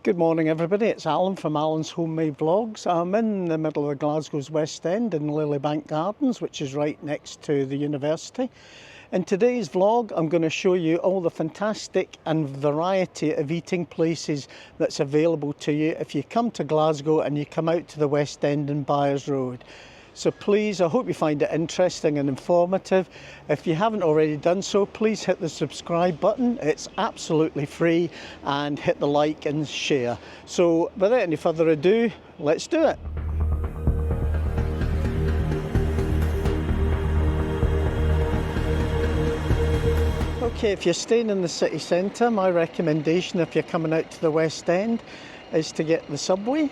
Good morning everybody, it's Alan from Alan's Homemade Vlogs. I'm in the middle of Glasgow's West End in Lilybank Gardens, which is right next to the university. In today's vlog I'm going to show you all the fantastic and variety of eating places that's available to you if you come to Glasgow and you come out to the West End in Byres Road. So please, I hope you find it interesting and informative. If you haven't already done so, please hit the subscribe button. It's absolutely free, and hit the like and share. So without any further ado, let's do it. Okay, if you're staying in the city centre, my recommendation if you're coming out to the West End is to get the subway.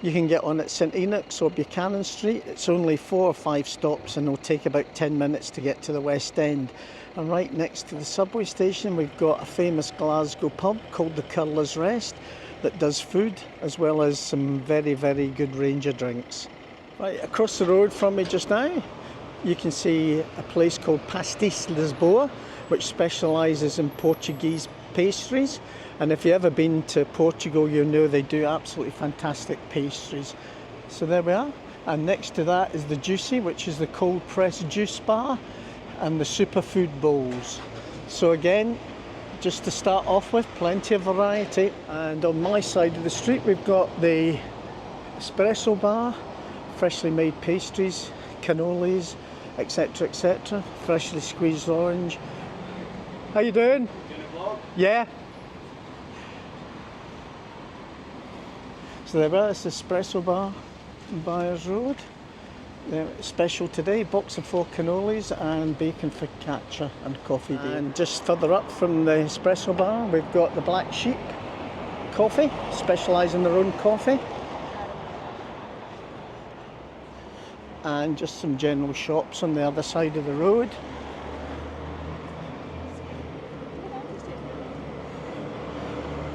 You can get on at St Enoch's or Buchanan Street. It's only 4 or 5 stops and it'll take about 10 minutes to get to the West End. And right next to the subway station we've got a famous Glasgow pub called the Curler's Rest that does food as well as some very, very good range of drinks. Right across the road from me just now you can see a place called Pastéis Lisboa, which specialises in Portuguese pastries. And if you've ever been to Portugal, you know they do absolutely fantastic pastries. So there we are. And next to that is the Juicy, which is the cold pressed juice bar, and the superfood bowls. So again, just to start off with, plenty of variety. And on my side of the street, we've got the espresso bar, freshly made pastries, cannolis, etc, etc. Freshly squeezed orange. How you doing? Doing a vlog? Yeah. So there we are, it's the espresso bar in Byres Road. Special today, box of 4 cannolis and bacon focaccia and coffee. And just further up from the espresso bar, we've got the Black Sheep coffee, specialise in their own coffee. And just some general shops on the other side of the road.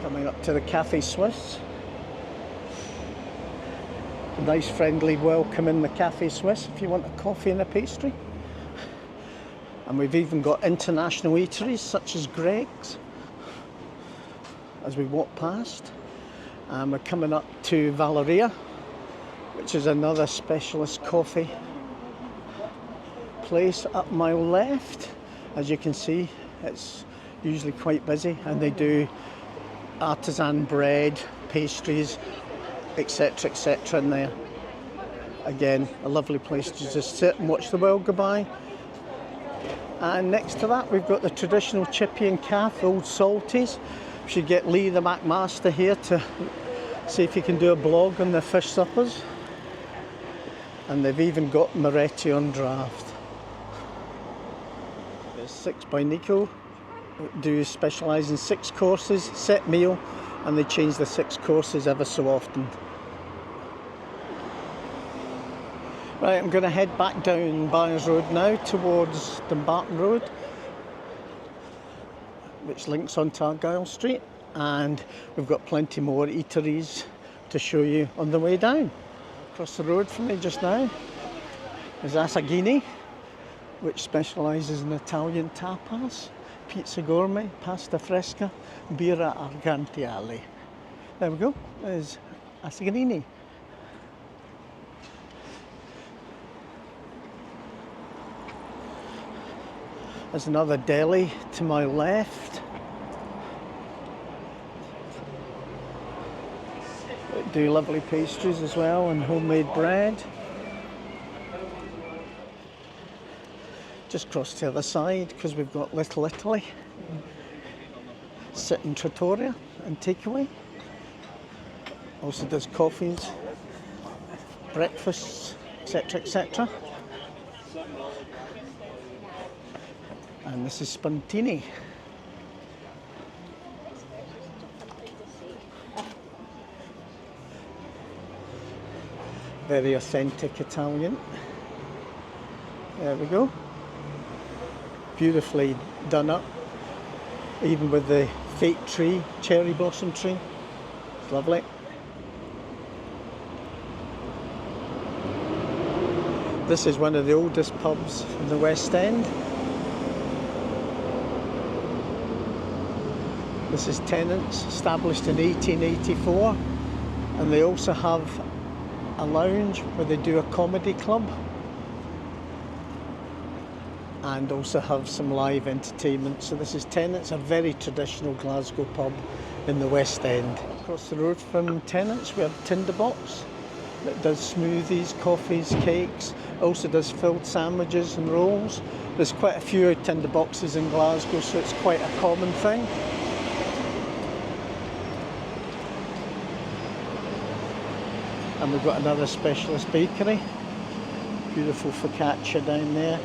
Coming up to the Café Suisse. A nice friendly welcome in the Café Suisse if you want a coffee and a pastry. And we've even got international eateries such as Greg's as we walk past. And we're coming up to Valeria, which is another specialist coffee place up my left. As you can see, it's usually quite busy and they do artisan bread, pastries, etc, etc in there. Again, a lovely place to just sit and watch the world go by. And next to that we've got the traditional chippy and calf, old salties. We should get Lee the McMaster here to see if he can do a blog on their fish suppers. And they've even got Moretti on draft. There's 6 by Nico, do specialise in 6 courses, set meal, and they change the 6 courses ever so often. Right, I'm going to head back down Byres Road now towards Dumbarton Road, which links onto Argyle Street, and we've got plenty more eateries to show you on the way down. Across the road from me just now is Assaghini, which specialises in Italian tapas, pizza gourmet, pasta fresca, birra argentiale. There we go, there's Assaghini. There's another deli to my left. They do lovely pastries as well and homemade bread. Just across to the other side because we've got Little Italy, sit in Trattoria and takeaway. Also does coffees, breakfasts, etc, etc. And this is Spontini. Very authentic Italian. There we go. Beautifully done up, even with the fake tree, cherry blossom tree. It's lovely. This is one of the oldest pubs in the West End. This is Tennent's, established in 1884, and they also have a lounge where they do a comedy club and also have some live entertainment. So this is Tennent's, a very traditional Glasgow pub in the West End. Across the road from Tennent's we have Tinderbox that does smoothies, coffees, cakes, also does filled sandwiches and rolls. There's quite a few Tinderboxes in Glasgow, so it's quite a common thing. And we've got another specialist bakery. Beautiful focaccia down there.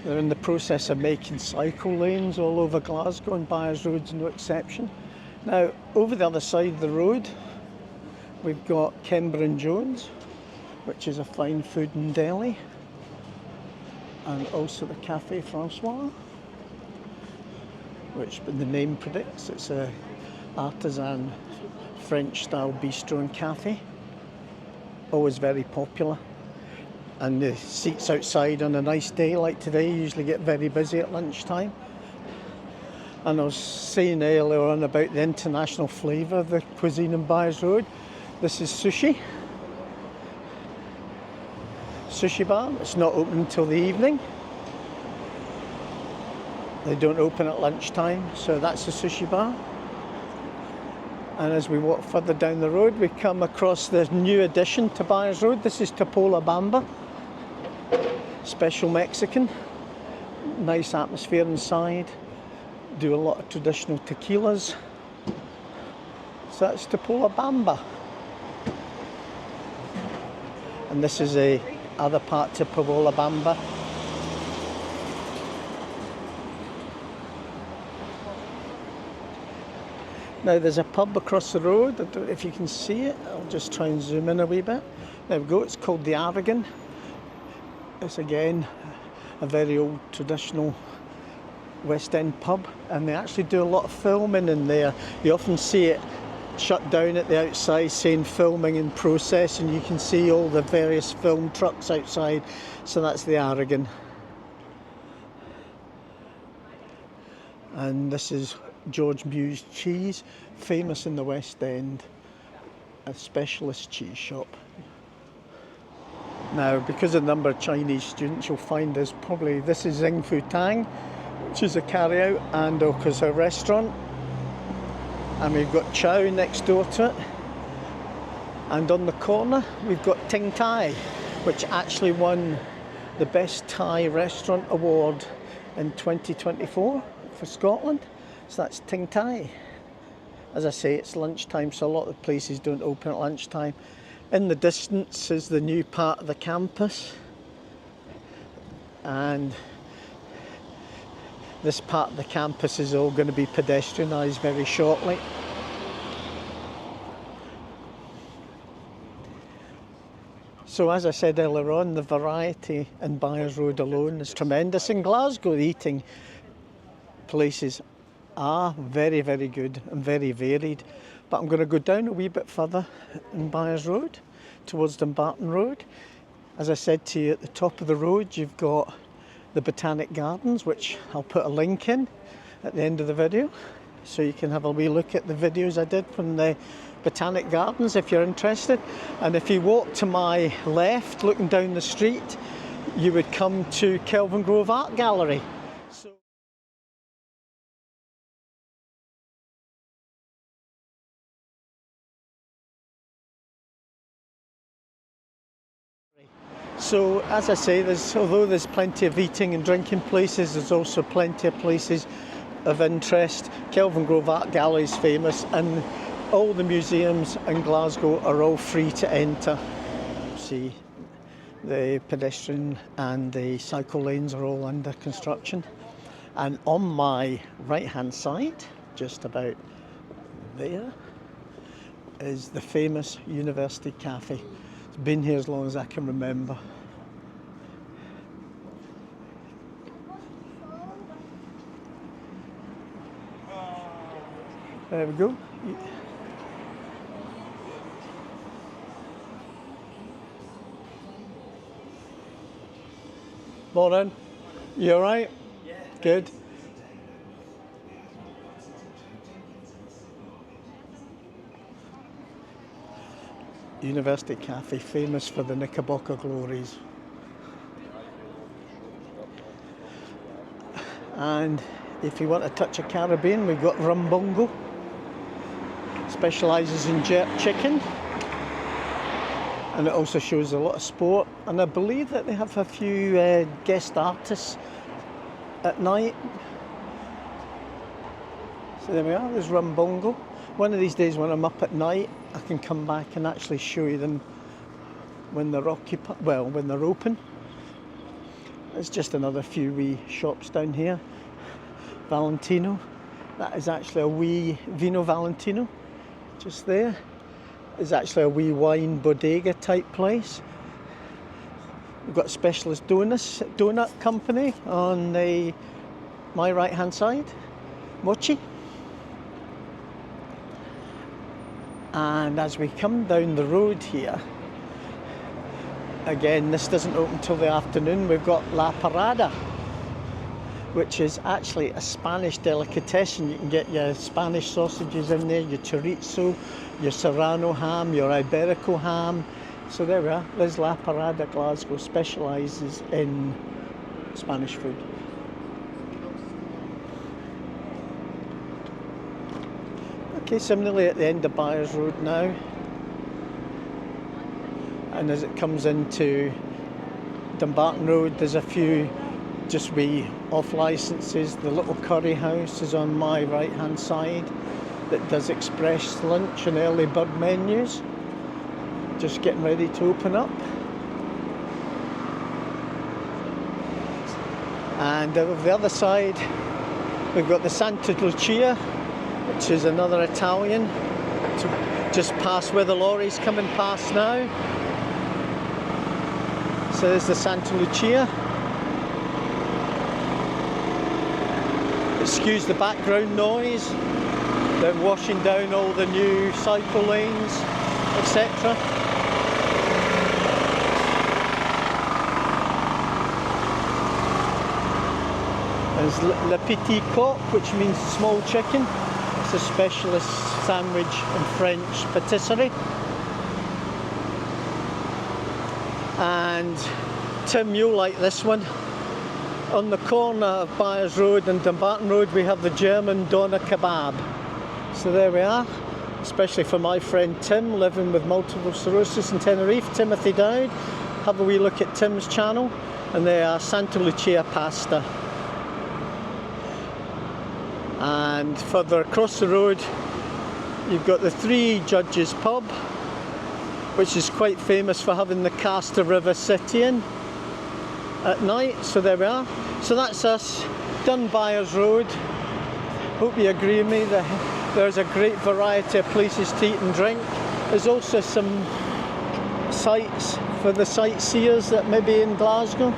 They're in the process of making cycle lanes all over Glasgow, and Byres Road's no exception. Now, over the other side of the road, we've got Kember and Jones, which is a fine food and deli, and also the Café Francois, which the name predicts, it's a artisan French style bistro and cafe, always very popular. And the seats outside on a nice day like today usually get very busy at lunchtime. And I was saying earlier on about the international flavour of the cuisine in Byres Road. This is sushi bar. It's not open until the evening. They don't open at lunchtime, so that's the sushi bar. And as we walk further down the road, we come across the new addition to Byres Road. This is Topola Bamba, special Mexican. Nice atmosphere inside. Do a lot of traditional tequilas. So that's Topola Bamba. And this is a other part to Topola Bamba. Now there's a pub across the road. I don't know if you can see it. I'll just try and zoom in a wee bit. There we go. It's called the Aragon. It's again a very old traditional West End pub, and they actually do a lot of filming in there. You often see it shut down at the outside saying filming in process, and you can see all the various film trucks outside. So that's the Aragon. And this is George Mew's Cheese, famous in the West End, a specialist cheese shop. Now, because of the number of Chinese students, you'll find this is Xing Fu Tang, which is a carry-out, and because a restaurant. And we've got Chow next door to it. And on the corner, we've got Ting Tai, which actually won the Best Thai Restaurant Award in 2024 for Scotland. So that's Ting Tai. As I say, it's lunchtime, so a lot of places don't open at lunchtime. In the distance is the new part of the campus, and this part of the campus is all going to be pedestrianised very shortly. So as I said earlier on, the variety in Byres Road alone is tremendous. In Glasgow, the eating places are very, very good and very varied. But I'm going to go down a wee bit further in Byres Road, towards Dumbarton Road. As I said to you, at the top of the road you've got the Botanic Gardens, which I'll put a link in at the end of the video, so you can have a wee look at the videos I did from the Botanic Gardens if you're interested. And if you walk to my left, looking down the street, you would come to Kelvin Grove Art Gallery. So as I say, although there's plenty of eating and drinking places, there's also plenty of places of interest. Kelvin Grove Art Gallery is famous, and all the museums in Glasgow are all free to enter. See, the pedestrian and the cycle lanes are all under construction. And on my right hand side, just about there, is the famous University Cafe. It's been here as long as I can remember. There we go. Morning. You alright? Yeah. Good. University Cafe, famous for the Knickerbocker glories. And if you want a touch of Caribbean, we've got Rumbongo. Specialises in jerk chicken. And it also shows a lot of sport. And I believe that they have a few guest artists at night. So there we are, there's Rumbongo. One of these days when I'm up at night, I can come back and actually show you them when they're when they're open. There's just another few wee shops down here. Valentino. That is actually a wee Vino Valentino. Just there. It's actually a wee wine bodega type place. We've got a specialist donut company on my right hand side. Mochi. And as we come down the road here, again, this doesn't open till the afternoon, we've got La Parada, which is actually a Spanish delicatessen. You can get your Spanish sausages in there, your chorizo, your serrano ham, your iberico ham. So there we are, there's La Parada Glasgow, specialises in Spanish food. Okay, similarly at the end of Byres Road now, and as it comes into Dumbarton Road, there's a few just wee off licences. The little curry house is on my right hand side that does express lunch and early bird menus, just getting ready to open up. And over the other side we've got the Santa Lucia, which is another Italian, just past where the lorry's coming past now. So there's the Santa Lucia. Excuse the background noise. They're washing down all the new cycle lanes, etc. There's Le Petit Coq, which means small chicken. It's a specialist sandwich and French patisserie. And Tim, you'll like this one. On the corner of Byres Road and Dumbarton Road, we have the German Doner Kebab. So there we are, especially for my friend Tim, living with multiple sclerosis in Tenerife, Timothy Dowd. Have a wee look at Tim's channel, and they are Santa Lucia pasta. And further across the road, you've got the Three Judges pub, which is quite famous for having the Castor River City in at night. So there we are. So that's us, done Byres Road. Hope you agree with me that there's a great variety of places to eat and drink. There's also some sights for the sightseers that may be in Glasgow.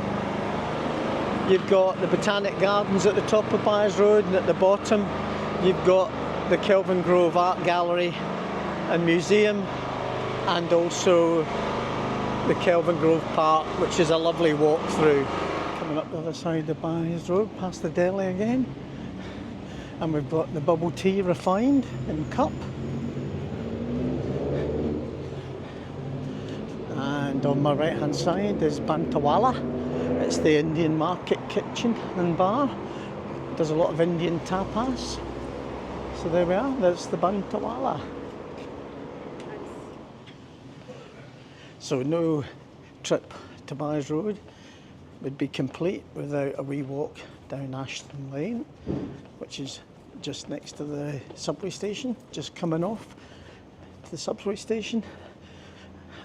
You've got the Botanic Gardens at the top of Byres Road, and at the bottom you've got the Kelvin Grove Art Gallery and Museum, and also the Kelvin Grove Park, which is a lovely walk through. Coming up the other side of Byres Road, past the deli again, and we've got the bubble tea refined in cup. And on my right hand side is Bantawala. It's the Indian market kitchen and bar. Does a lot of Indian tapas. So there we are, there's the Bantawala. So no trip to Byres Road would be complete without a wee walk down Ashton Lane, which is just next to the subway station, just coming off to the subway station.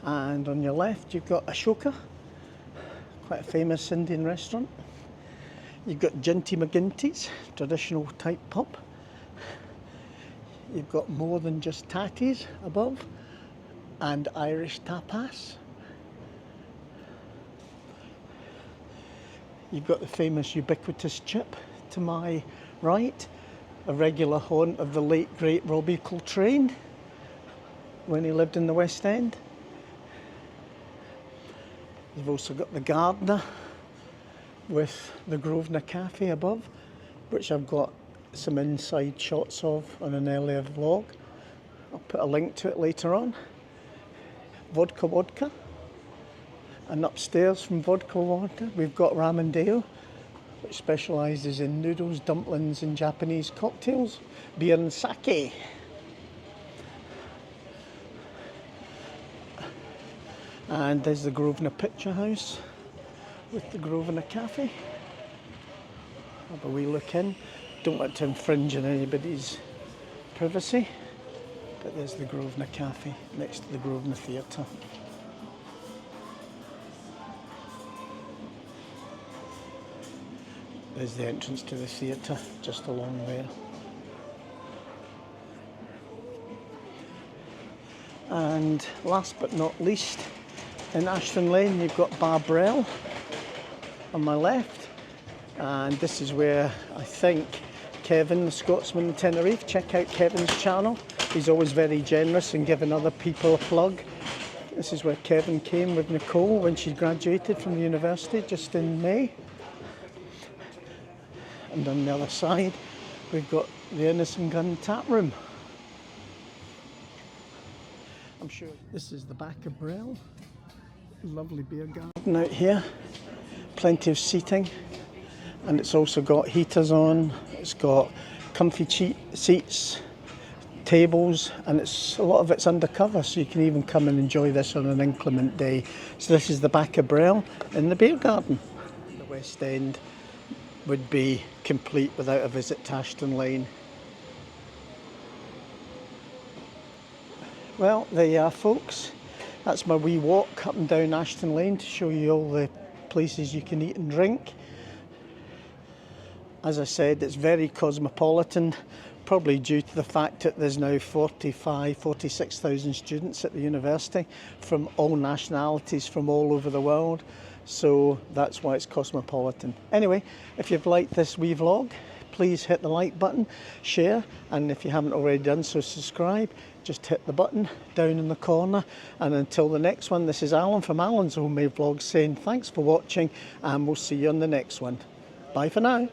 And on your left you've got Ashoka, quite a famous Indian restaurant. You've got Ginty McGinty's, traditional type pub. You've got More Than Just Tatties above, and Irish tapas. You've got the famous ubiquitous chip to my right, a regular haunt of the late great Robbie Coltrane when he lived in the West End. You've also got the Gardener with the Grosvenor Cafe above, which I've got some inside shots of on an earlier vlog. I'll put a link to it later on. vodka. And upstairs from vodka, we've got Ramandeo, which specialises in noodles, dumplings and Japanese cocktails, beer and sake. And there's the Grosvenor Picture House with the Grosvenor Cafe. Have a wee look in. Don't want to infringe on anybody's privacy, but there's the Grosvenor Cafe next to the Grosvenor Theatre. There's the entrance to the theatre, just along there. And last but not least, in Ashton Lane, you've got Bar Brel on my left. And this is where I think Kevin, the Scotsman in Tenerife, check out Kevin's channel. He's always very generous in giving other people a plug. This is where Kevin came with Nicole when she graduated from the university just in May. And on the other side, we've got the Innocent Gun Tap Room. I'm sure this is the back of Brel. Lovely beer garden out here. Plenty of seating. And it's also got heaters on. It's got comfy seats, tables, and a lot of it's undercover, so you can even come and enjoy this on an inclement day. So this is the back of Brel in the beer garden. The West End would be complete without a visit to Ashton Lane. Well, there you are, folks. That's my wee walk up and down Ashton Lane to show you all the places you can eat and drink. As I said, it's very cosmopolitan, probably due to the fact that there's now 46,000 students at the university from all nationalities from all over the world. So that's why it's cosmopolitan. Anyway, if you've liked this wee vlog, please hit the like button, share, and if you haven't already done so, subscribe. Just hit the button down in the corner. And until the next one, this is Alan from Alan's Homemade Vlogs saying thanks for watching, and we'll see you on the next one. Bye for now.